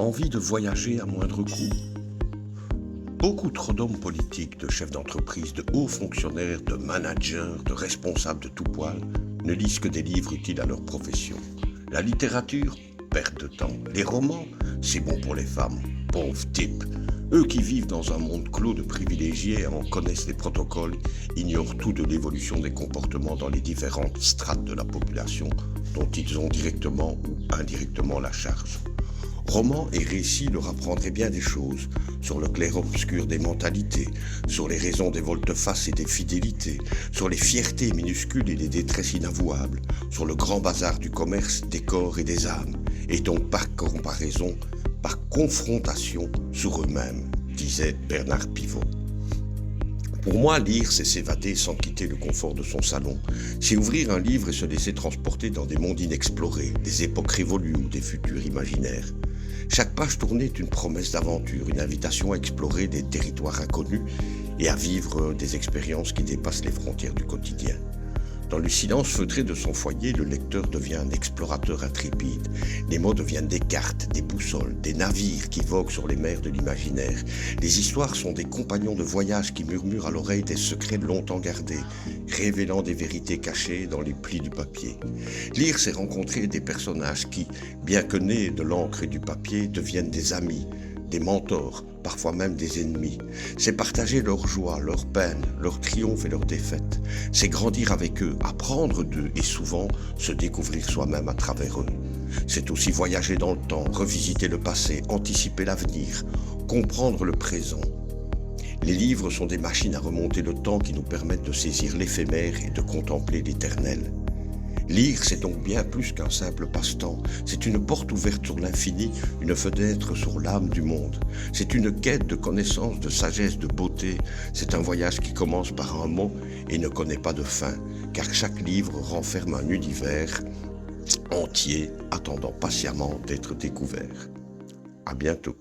Envie de voyager à moindre coût? Beaucoup trop d'hommes politiques, de chefs d'entreprise, de hauts fonctionnaires, de managers, de responsables de tout poil ne lisent que des livres utiles à leur profession. La littérature? Perte de temps. Les romans? C'est bon pour les femmes. Pauvres types. Eux qui vivent dans un monde clos de privilégiés et en connaissent les protocoles, ignorent tout de l'évolution des comportements dans les différentes strates de la population dont ils ont directement ou indirectement la charge. Romans et récits leur apprendraient bien des choses sur le clair-obscur des mentalités, sur les raisons des volte-face et des fidélités, sur les fiertés minuscules et les détresses inavouables, sur le grand bazar du commerce des corps et des âmes, et donc par comparaison, par confrontation sur eux-mêmes, disait Bernard Pivot. Pour moi, lire, c'est s'évader sans quitter le confort de son salon. C'est ouvrir un livre et se laisser transporter dans des mondes inexplorés, des époques révolues ou des futurs imaginaires. Chaque page tournée est une promesse d'aventure, une invitation à explorer des territoires inconnus et à vivre des expériences qui dépassent les frontières du quotidien. Dans le silence feutré de son foyer, le lecteur devient un explorateur intrépide. Les mots deviennent des cartes, des boussoles, des navires qui voguent sur les mers de l'imaginaire. Les histoires sont des compagnons de voyage qui murmurent à l'oreille des secrets longtemps gardés, révélant des vérités cachées dans les plis du papier. Lire, c'est rencontrer des personnages qui, bien que nés de l'encre et du papier, deviennent des amis, des mentors, parfois même des ennemis. C'est partager leur joie, leur peine, leur triomphe et leur défaite. C'est grandir avec eux, apprendre d'eux et souvent se découvrir soi-même à travers eux. C'est aussi voyager dans le temps, revisiter le passé, anticiper l'avenir, comprendre le présent. Les livres sont des machines à remonter le temps qui nous permettent de saisir l'éphémère et de contempler l'éternel. Lire, c'est donc bien plus qu'un simple passe-temps. C'est une porte ouverte sur l'infini, une fenêtre sur l'âme du monde. C'est une quête de connaissance, de sagesse, de beauté. C'est un voyage qui commence par un mot et ne connaît pas de fin, car chaque livre renferme un univers entier attendant patiemment d'être découvert. À bientôt.